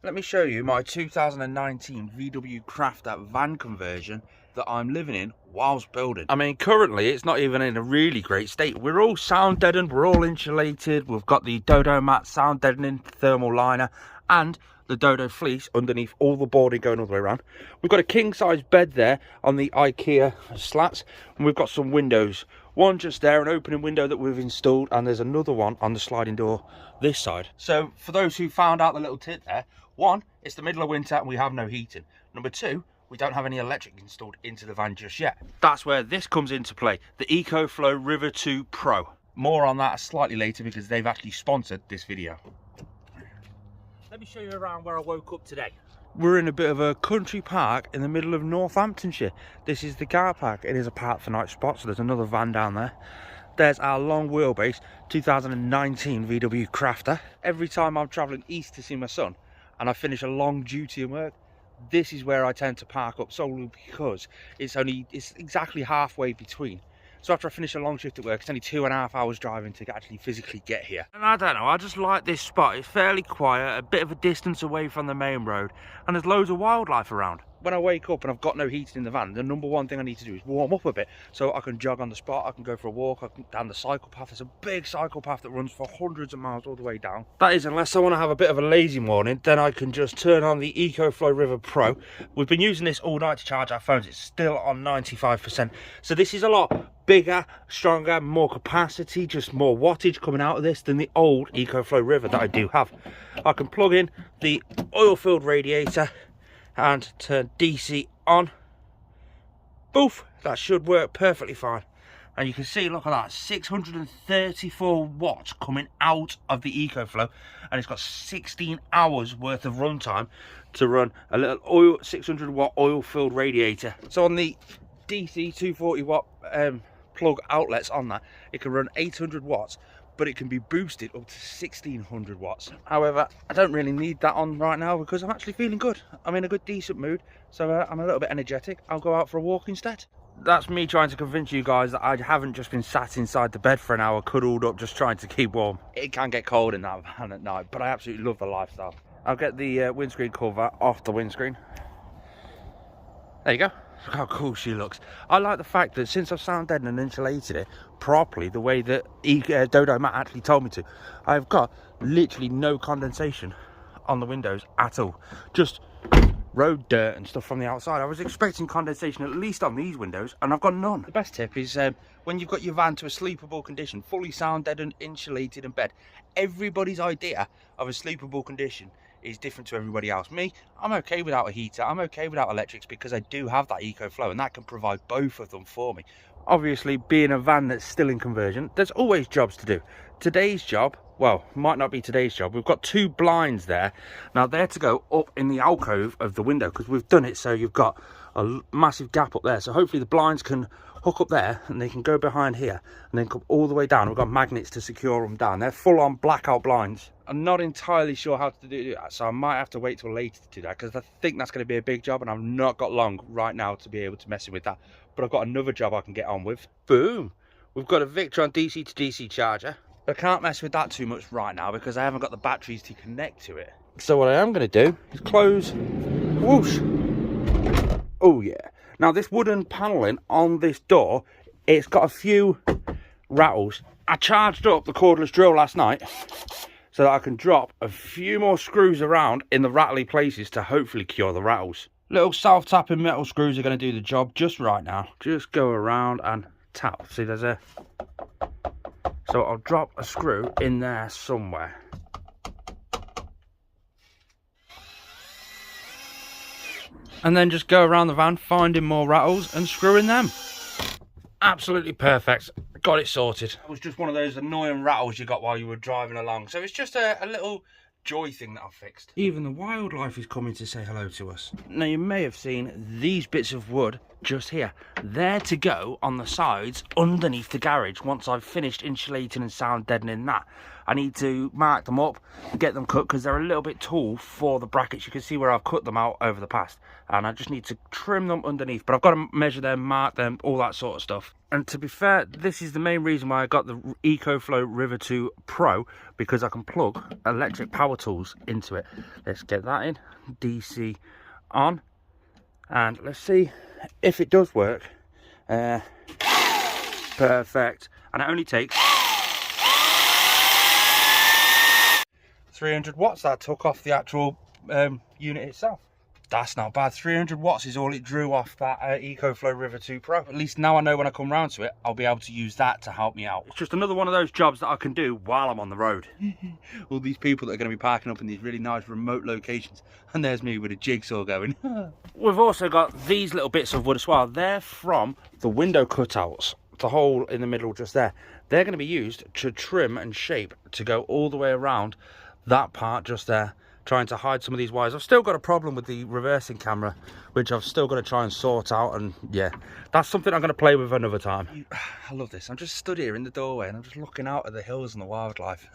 Let me show you my 2019 VW Crafter van conversion that I'm living in whilst building. I mean, currently it's not even in a really great state. We're all sound deadened, we're all insulated, we've got the Dodo mat sound deadening thermal liner and the Dodo fleece underneath all the boarding going all the way around. We've got a king size bed there on the IKEA slats, and we've got some windows. One just there, an opening window that we've installed, and there's another one on the sliding door this side. So for those who found out the little tip there, one, it's the middle of winter and we have no heating. Number two, we don't have any electric installed into the van just yet. That's where this comes into play, the EcoFlow River 2 Pro. More on that slightly later because they've actually sponsored this video. Let me show you around where I woke up today. We're in a bit of a country park in the middle of Northamptonshire. This is the car park. It is a park for night spot, so there's another van down there. There's our long wheelbase 2019 VW Crafter. Every time I'm travelling east to see my son and I finish a long duty in work, this is where I tend to park up, solely because it's exactly halfway between. So after I finish a long shift at work, it's only 2.5 hours driving to actually physically get here. And I don't know, I just like this spot. It's fairly quiet, a bit of a distance away from the main road, and there's loads of wildlife around. When I wake up and I've got no heating in the van, the number one thing I need to do is warm up a bit. So I can jog on the spot, I can go for a walk, I can down the cycle path. There's a big cycle path that runs for hundreds of miles all the way down. That is, unless I want to have a bit of a lazy morning, then I can just turn on the EcoFlow River Pro. We've been using this all night to charge our phones. It's still on 95%. So this is a lot bigger, stronger, more capacity, just more wattage coming out of this than the old EcoFlow River that I do have. I can plug in the oil-filled radiator and turn DC on. Boof, that should work perfectly fine. And you can see, look at that, 634 watts coming out of the EcoFlow, and it's got 16 hours worth of runtime to run a little 600 watt oil filled radiator. So on the DC 240 watt plug outlets on that, it can run 800 watts, but it can be boosted up to 1600 watts. However, I don't really need that on right now because I'm actually feeling good. I'm in a good, decent mood, so I'm a little bit energetic. I'll go out for a walk instead. That's me trying to convince you guys that I haven't just been sat inside the bed for an hour, cuddled up, just trying to keep warm. It can get cold in that van at night, but I absolutely love the lifestyle. I'll get the windscreen cover off the windscreen. There you go. Look how cool she looks. I like the fact that since I've sound deadened and insulated it properly, the way that Dodo Matt actually told me to, I've got literally no condensation on the windows at all. Just road dirt and stuff from the outside. I was expecting condensation at least on these windows, and I've got none. The best tip is when you've got your van to a sleepable condition, fully sound deadened, insulated in bed, everybody's idea of a sleepable condition is different to everybody else. Me, I'm okay without a heater, I'm okay without electrics because I do have that EcoFlow and that can provide both of them for me. Obviously, being a van that's still in conversion, there's always jobs to do. Today's job, well, might not be today's job. We've got two blinds there. Now they're to go up in the alcove of the window because we've done it so you've got a massive gap up there. So hopefully the blinds can hook up there and they can go behind here and then come all the way down. We've got magnets to secure them down. They're full on blackout blinds. I'm not entirely sure how to do that, so I might have to wait till later to do that because I think that's going to be a big job and I've not got long right now to be able to mess with that. But I've got another job I can get on with. Boom! We've got a Victron DC to DC charger. But I can't mess with that too much right now because I haven't got the batteries to connect to it. So what I am going to do is close, whoosh. Oh yeah. Now this wooden paneling on this door, it's got a few rattles. I charged up the cordless drill last night so that I can drop a few more screws around in the rattly places to hopefully cure the rattles. Little self-tapping metal screws are going to do the job just right now. Just go around and tap. See, there's a... So I'll drop a screw in there somewhere. And then just go around the van, finding more rattles and screwing them. Absolutely perfect. Got it sorted. It was just one of those annoying rattles you got while you were driving along. So it's just a little joy thing that I've fixed. Even the wildlife is coming to say hello to us. Now you may have seen these bits of wood just here. They're to go on the sides underneath the garage once I've finished insulating and sound deadening that. I need to mark them up, get them cut, because they're a little bit tall for the brackets. You can see where I've cut them out over the past, and I just need to trim them underneath. But I've got to measure them, mark them, all that sort of stuff. And to be fair, this is the main reason why I got the EcoFlow River 2 Pro, because I can plug electric power tools into it. Let's get that in, DC on, and let's see if it does work. Perfect. And it only takes 300 watts. That took off the actual unit itself. That's not bad. 300 watts is all it drew off that EcoFlow River 2 Pro. At least now I know when I come round to it, I'll be able to use that to help me out. It's just another one of those jobs that I can do while I'm on the road. All these people that are going to be parking up in these really nice remote locations, and there's me with a jigsaw going. We've also got these little bits of wood as well. They're from the window cutouts. The hole in the middle just there. They're going to be used to trim and shape to go all the way around that part just there, trying to hide some of these wires. I've still got a problem with the reversing camera, which I've still got to try and sort out, and yeah, that's something I'm going to play with another time. I love this. I'm just stood here in the doorway and I'm just looking out at the hills and the wildlife.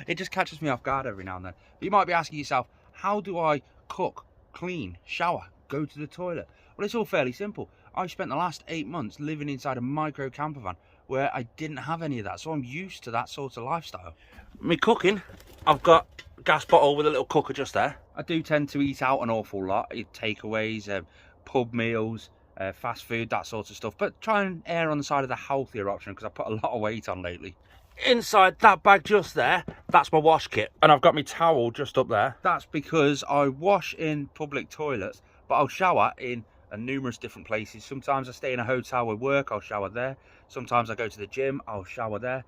It just catches me off guard every now and then. But you might be asking yourself, how do I cook, clean, shower, go to the toilet? Well, it's all fairly simple. I spent the last 8 months living inside a micro campervan where I didn't have any of that, so I'm used to that sort of lifestyle. Me cooking, I've got a gas bottle with a little cooker just there. I do tend to eat out an awful lot, takeaways, pub meals, fast food, that sort of stuff, but try and err on the side of the healthier option because I put a lot of weight on lately. Inside that bag just there, that's my wash kit, and I've got my towel just up there. That's because I wash in public toilets, but I'll shower in numerous different places. Sometimes I stay in a hotel with work, I'll shower there. Sometimes I go to the gym, I'll shower there.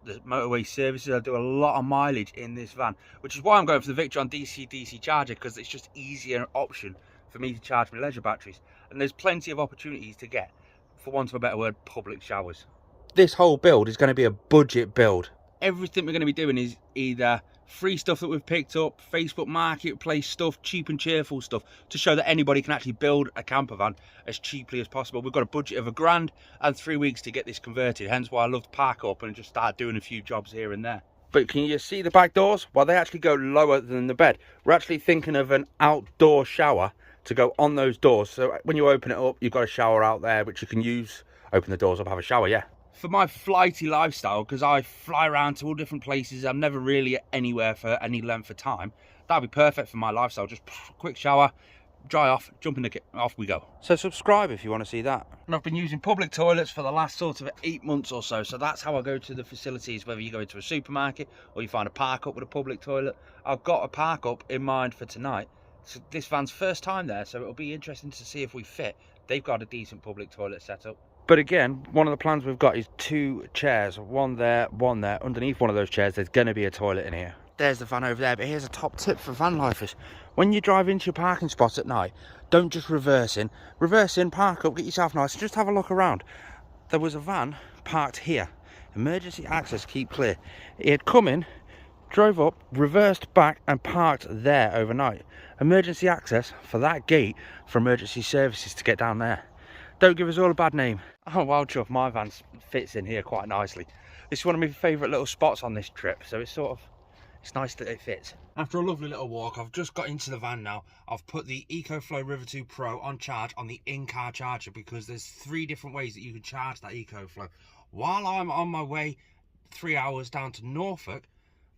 The motorway services, I do a lot of mileage in this van, which is why I'm going for the Victron DC charger, because it's just easier option for me to charge my leisure batteries. And there's plenty of opportunities to get, for want of a better word, public showers. This whole build is going to be a budget build. Everything we're going to be doing is either free stuff that we've picked up, Facebook Marketplace stuff, cheap and cheerful stuff, to show that anybody can actually build a camper van as cheaply as possible. We've got a budget of £1,000 and 3 weeks to get this converted, hence why I love to park up and just start doing a few jobs here and there. But can you see the back doors? Well, they actually go lower than the bed. We're actually thinking of an outdoor shower to go on those doors, so when you open it up, you've got a shower out there which you can use. Open the doors up, have a shower, yeah. For my flighty lifestyle, because I fly around to all different places, I'm never really anywhere for any length of time, that'd be perfect for my lifestyle. Just quick shower, dry off, jump in the kit, off we go. So subscribe if you want to see that. And I've been using public toilets for the last sort of 8 months or so, so that's how I go to the facilities, whether you go into a supermarket or you find a park up with a public toilet. I've got a park up in mind for tonight. So this van's first time there, so it'll be interesting to see if we fit. They've got a decent public toilet set up. But again, one of the plans we've got is 2 chairs, one there, one there. Underneath one of those chairs, there's going to be a toilet in here. There's the van over there, but here's a top tip for van lifers. When you drive into your parking spot at night, don't just reverse in. Reverse in, park up, get yourself nice, and just have a look around. There was a van parked here. Emergency access, keep clear. It had come in, drove up, reversed back, and parked there overnight. Emergency access for that gate for emergency services to get down there. Don't give us all a bad name. Oh, well, chuff, my van fits in here quite nicely. This is one of my favourite little spots on this trip, so it's nice that it fits. After a lovely little walk, I've just got into the van now. I've put the EcoFlow River 2 Pro on charge on the in-car charger, because there's 3 different ways that you can charge that EcoFlow. While I'm on my way 3 hours down to Norfolk,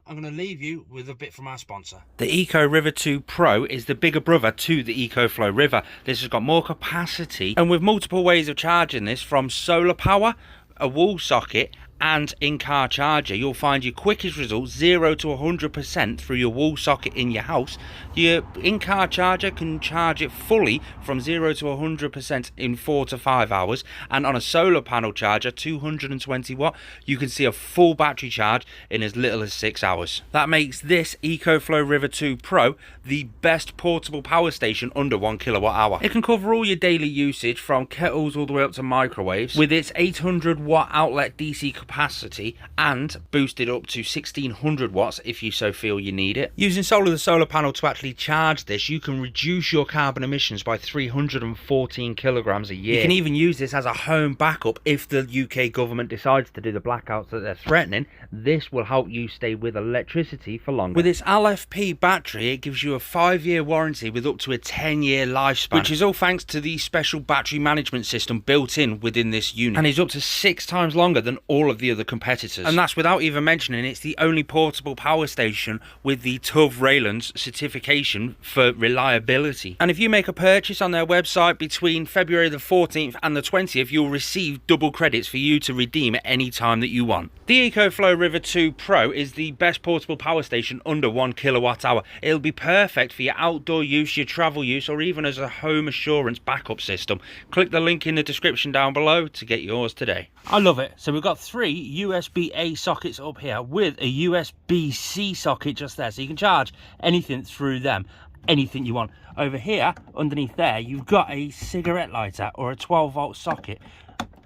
I'm going to leave you with a bit from our sponsor. The Eco River 2 Pro is the bigger brother to the EcoFlow River. This has got more capacity, and with multiple ways of charging this, from solar power, a wall socket, and in-car charger, you'll find your quickest result 0 to 100% through your wall socket in your house. Your in-car charger can charge it fully from 0 to 100% in 4 to 5 hours, and on a solar panel charger, 220 watt, you can see a full battery charge in as little as 6 hours. That makes this EcoFlow River 2 Pro the best portable power station under 1 kilowatt hour. It can cover all your daily usage, from kettles all the way up to microwaves, with its 800 watt outlet DC capacity and boosted up to 1600 watts if you so feel you need it. Using the solar panel to actually charge this, you can reduce your carbon emissions by 314 kilograms a year. You can even use this as a home backup if the UK government decides to do the blackouts that they're threatening. This will help you stay with electricity for longer. With its LFP battery, it gives you a 5-year warranty with up to a 10-year lifespan, which is all thanks to the special battery management system built in within this unit, and is up to 6 times longer than all of the other competitors. And that's without even mentioning it's the only portable power station with the TÜV Rheinland certification for reliability. And if you make a purchase on their website between February the 14th and the 20th, you'll receive double credits for you to redeem at any time that you want. The EcoFlow River 2 Pro is the best portable power station under 1 kilowatt hour. It'll be perfect for your outdoor use, your travel use, or even as a home assurance backup system. Click the link in the description down below to get yours today. I love it. So we've got 3 USB-A sockets up here with a USB-C socket just there, so you can charge anything through them, anything you want. Over here, underneath there, you've got a cigarette lighter or a 12-volt socket.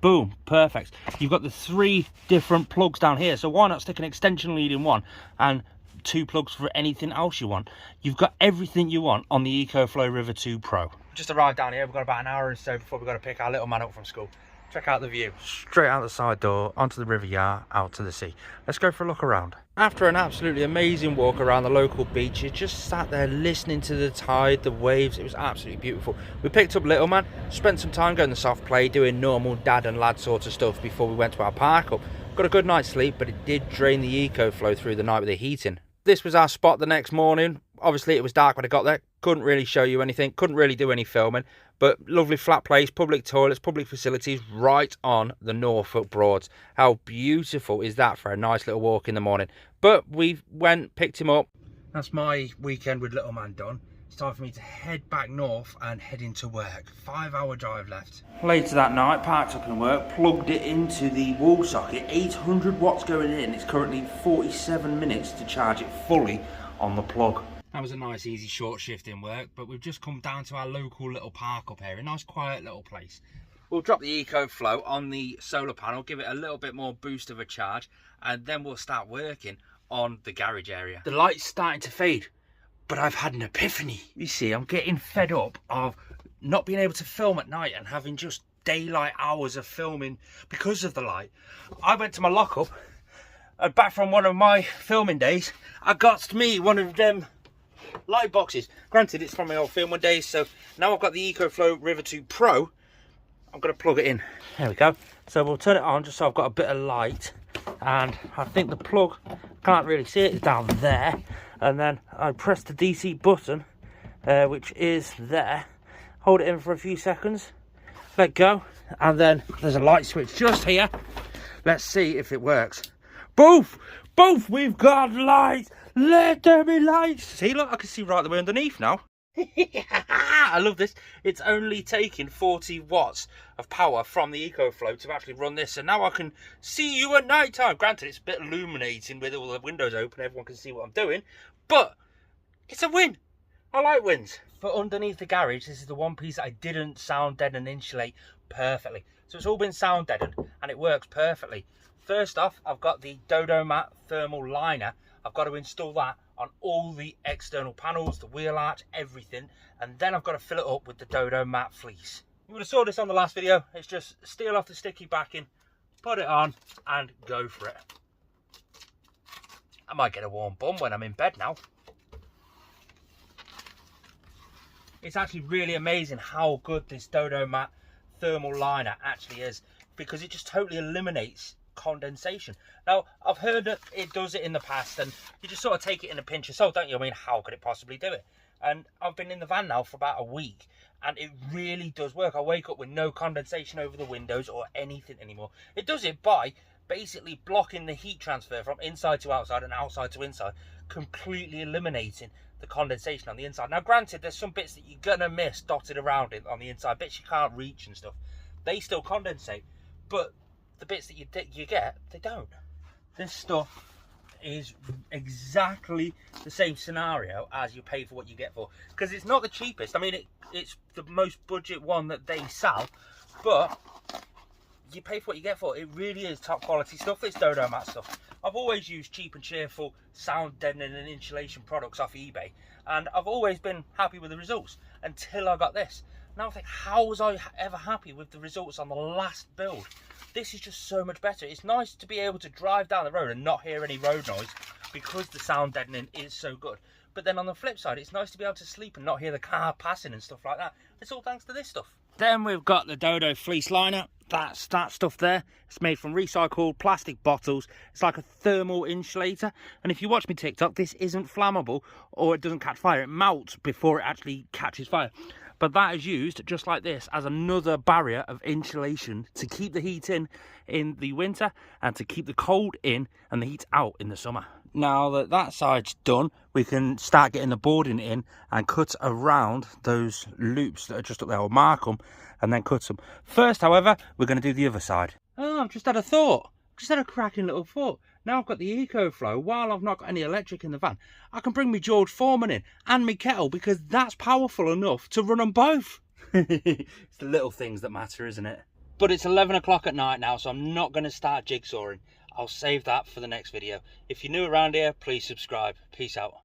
Boom, perfect. You've got the 3 different plugs down here, so why not stick an extension lead in one and 2 plugs for anything else you want. You've got everything you want on the EcoFlow River 2 Pro. Just arrived down here. We've got about an hour or so before we've got to pick our little man up from school. Check out the view. Straight out the side door, onto the river yard, out to the sea. Let's go for a look around. After an absolutely amazing walk around the local beaches, just sat there listening to the tide, the waves. It was absolutely beautiful. We picked up little man, spent some time going to soft play, doing normal dad and lad sort of stuff before we went to our park up. Got a good night's sleep, but it did drain the EcoFlow through the night with the heating. This was our spot the next morning. Obviously, it was dark when I got there. Couldn't really show you anything. Couldn't really do any filming. But lovely flat place, public toilets, public facilities right on the Norfolk Broads. How beautiful is that for a nice little walk in the morning? But we went, picked him up. That's my weekend with little man done. It's time for me to head back north and head into work. 5-hour drive left. Later that night, parked up in work, plugged it into the wall socket. 800 watts going in. It's currently 47 minutes to charge it fully on the plug. That was a nice easy short shift in work, but we've just come down to our local little park up here, a nice quiet little place. We'll drop the EcoFlow on the solar panel, give it a little bit more boost of a charge, and then we'll start working on the garage area. The light's starting to fade, but I've had an epiphany. You see, I'm getting fed up of not being able to film at night and having just daylight hours of filming because of the light. I went to my lockup, and back from one of my filming days, I got me one of them light boxes. Granted, it's from my old filming days, so now I've got the EcoFlow River 2 Pro. I'm going to plug it in. There we go. So we'll turn it on just so I've got a bit of light, and I think the plug, can't really see it, it's down there, and then I press the DC button, which is there, hold it in for a few seconds, let go, and then there's a light switch just here. Let's see if it works. Both, we've got lights. Let there be lights. See, look, I can see right the way underneath now. I love this. It's only taking 40 watts of power from the EcoFlow to actually run this, and now I can see you at night time. Granted, it's a bit illuminating with all the windows open, everyone can see what I'm doing, but it's a win. I like wins. But underneath the garage, this is the one piece that I didn't sound deaden and insulate perfectly. So it's all been sound deadened, and it works perfectly. First off, I've got the Dodo Mat thermal liner. I've got to install that on all the external panels, the wheel arch, everything, and then I've got to fill it up with the Dodo Mat fleece. You would have saw this on the last video. It's just steal off the sticky backing, put it on, and go for it. I might get a warm bum when I'm in bed now. It's actually really amazing how good this Dodo Mat thermal liner actually is, because it just totally eliminates condensation. Now, I've heard that it does it in the past, and you just sort of take it in a pinch of salt, don't you? I mean, how could it possibly do it? And I've been in the van now for about a week, and it really does work. I wake up with no condensation over the windows or anything anymore. It does it by basically blocking the heat transfer from inside to outside and outside to inside, completely eliminating the condensation on the inside. Now, granted, there's some bits that you're gonna miss dotted around it on the inside, bits you can't reach and stuff. They still condensate, but the bits that you get, they don't. This stuff is exactly the same scenario as you pay for what you get for, because it's not the cheapest. I mean, it's the most budget one that they sell, but you pay for what you get for it. It really is top quality stuff, this Dodo mat stuff. I've always used cheap and cheerful sound deadening and insulation products off eBay, and I've always been happy with the results until I got this. Now I think, how was I ever happy with the results on the last build? This is just so much better. It's nice to be able to drive down the road and not hear any road noise because the sound deadening is so good. But then on the flip side, it's nice to be able to sleep and not hear the car passing and stuff like that. It's all thanks to this stuff. Then we've got the Dodo fleece liner. That's that stuff there. It's made from recycled plastic bottles. It's like a thermal insulator. And if you watch me TikTok, this isn't flammable or it doesn't catch fire. It melts before it actually catches fire. But that is used, just like this, as another barrier of insulation to keep the heat in the winter and to keep the cold in and the heat out in the summer. Now that that side's done, we can start getting the boarding in and cut around those loops that are just up there, or mark them and then cut them. First, however, we're going to do the other side. Oh, I've just had a thought. Just had a cracking little thought. Now I've got the EcoFlow, while I've not got any electric in the van, I can bring me George Foreman in and me kettle, because that's powerful enough to run them both. It's the little things that matter, isn't it? But it's 11 o'clock at night now, so I'm not going to start jigsawing. I'll save that for the next video. If you're new around here, please subscribe. Peace out.